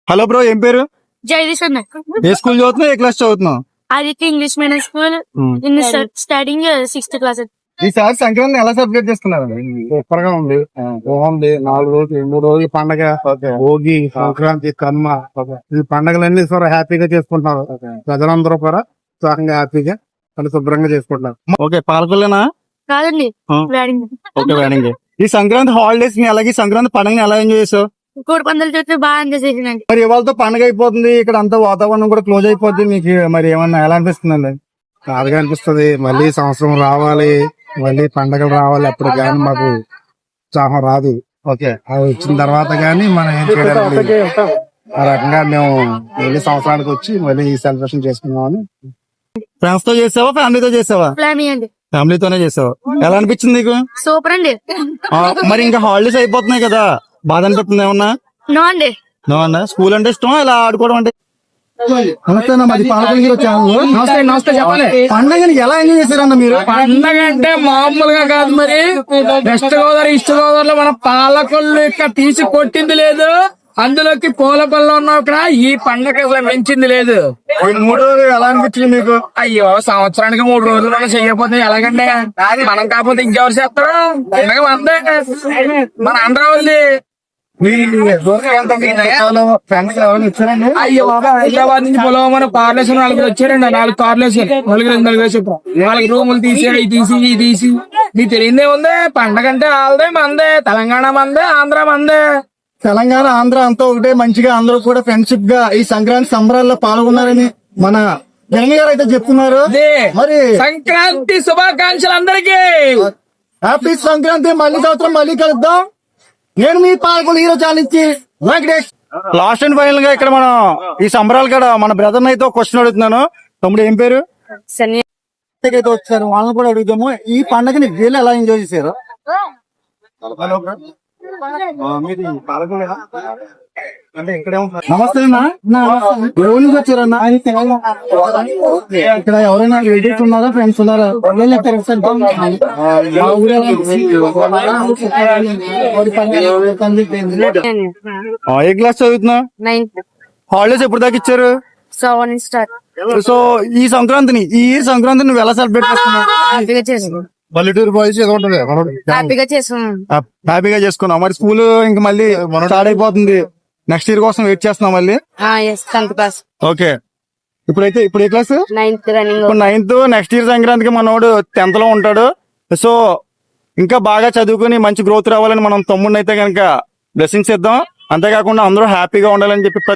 Hello bro, ఏం పేరు? జగదీష్ అన్న. ఏ స్కూల్ చదువుతున్నావు? ఏ క్లాస్ చదువుతున్నావు? Aditya English medium school in studying 6th class. ఈసారి సంక్రాంతి ఎలా సెలబ్రేట్ చేసుకున్నారు? సూపర్ గా ఉంది. బాగుంది. 4 రోజులు 3 రోజులు పండగ. భోగి, సంక్రాంతి, కనుమ, ఈ పండగలన్నీ కూడా హ్యాపీగా చేసుకుంటున్నారు. ప్రజలందరూ కూడా ఉత్సాహంగా హ్యాపీగా శుభ్రంగా చేసుకుంటున్నారు. ఓకే, పాలకొల్లేనా? కాదండి, వేడింగ్. ఓకే, వేడండి. ఈ సంక్రాంతి హాలిడేస్ ని అలాగే సంక్రాంతి పండుగని ఎలా ఎంజాయ్ చేసావు? కోడి పందాలు చూస్తే బాగా ఎంజాయ్ చేసిందండి. మరి ఇవాళతో పండుగ అయిపోతుంది, ఇక్కడ అంతా వాతావరణం కూడా క్లోజ్ అయిపోద్ది. మీకు మరి ఏమన్నా ఎలా అనిపిస్తుందండి? బాధగా అనిపిస్తుంది. మళ్ళీ సంవత్సరం రావాలి, మళ్ళీ పండగలు రావాలి. అప్పుడు కానీ మాకు ఉత్సాహం రాదు. ఓకే, అది వచ్చిన తర్వాత గానీ మనం ఏం చేయడానికి లేదు. ఆ రకంగా మేము మళ్ళీ సంవత్సరానికి వచ్చి మళ్ళీ ఈ సెలబ్రేషన్ చేసుకున్నామని. ఫ్రెండ్స్ తో చేసావా, ఫ్యామిలీతో చేసావా? ఫ్లామీ అండి. ఫ్యామిలీతోనే చేసావా? ఎలా అనిపించింది నీకు? సూపర్ అండి. మరి ఇంకా హాలిడేస్ అయిపోతున్నాయి కదా, బాధ అనిపిస్తుంది ఏమన్నా? నో అండి. నో అన్న. స్కూల్ అంటే ఇష్టం, ఇలా ఆడుకోవడం అంటే? నమస్తే చెప్పండి. పండుగని ఎలా ఎంజాయ్ చేశారన్న మీరు? పండగ అంటే మామూలుగా కాదు. మరి వెస్ట్ గోదావరి, ఈస్ట్ గోదావరిలో మన పాలకొల్లు ఇక్కడ తీసి కొట్టింది లేదు. అందులోకి పూలపల్లి ఉన్నావు ఇక్కడ. ఈ పండగ అసలు మించింది లేదు. 3 రోజులు ఎలా అనిపించింది మీకు? అయ్యో, సంవత్సరానికి 3 రోజులు చేయకపోతే ఎలాగండి? మనం కాకపోతే ఇంకెవరు చేస్తారు? పండగ మందే, మన ఆంధ్ర వాళ్ళది. అయ్యో బాబా, హైదరాబాద్ నుంచి పొలవమని కార్లేసి 4 వచ్చారండి. 4 కార్లేసి నలుగురు చెప్పారు. 4 రూములు తీసి అవి తీసి ఇవి తీసి. మీకు తెలియదే ఉంది. పండగ అంటే వాళ్ళదే, మందే. తెలంగాణ మందే, ఆంధ్ర మందే. తెలంగాణ ఆంధ్ర అంతా ఒకటే, మంచిగా అందరూ కూడా ఫ్రెండ్షిప్ గా ఈ సంక్రాంతి సంబరాల్లో పాల్గొన్నారని మన జగన్ గారు అయితే చెప్తున్నారు. మరి సంక్రాంతి శుభాకాంక్షలు అందరికీ. హ్యాపీ సంక్రాంతి. మళ్ళీ సంవత్సరం మళ్ళీ కలుద్దాం. నేను మీ Palakollu hero channel Venkatesh. Last and final గా ఇక్కడ మనం ఈ సంబరాలు కూడా మన బ్రదర్ అయితే క్వశ్చన్ అడుగుతున్నాను. తమ్ముడు, ఏం పేరు? అయితే వచ్చారు, వాళ్ళని కూడా అడుగుదాము. ఈ పండుగని వీళ్ళు ఎలా ఎంజాయ్ చేశారు? నమస్తే అన్న. ఎవరి నుంచి వచ్చారన్నా? ఇక్కడ ఎవరైనా రిలేటివ్స్ ఉన్నారా, ఫ్రెండ్స్ ఉన్నారా? ఏ క్లాస్ చదువుతున్నా? 9th. హాలిడేస్ ఎప్పుడు దాకా ఇచ్చారు? 7 స్టార్ట్. సో ఈ సంక్రాంతిని నువ్వు ఎలా సెలబ్రేట్ చేస్తున్నావు? హ్యాపీగా చేసాం. పల్లెటూరు బాయ్స్ ఏదో ఉంటుంది. హ్యాపీగా చేసాం. హ్యాపీగా చేసుకున్నావు. మరి స్కూల్ ఇంకా మళ్ళీ స్టార్ట్ అయిపోతుంది. నెక్స్ట్ ఇయర్ కోసం వెయిట్ చేస్తున్నావు మళ్ళీ? 10th class. ఓకే, ఇప్పుడు ఏ క్లాస్? 9th running. ఇప్పుడు 9th. నెక్స్ట్ ఇయర్ సంక్రాంతికి మనోడు 10th లో ఉంటాడు. సో ఇంకా బాగా చదువుకుని మంచి గ్రోత్ రావాలని మనం తమ్ముడిని అయితే కనుక బ్లెస్సింగ్స్ ఇద్దాం. అంతేకాకుండా అందరూ హ్యాపీగా ఉండాలని చెప్పి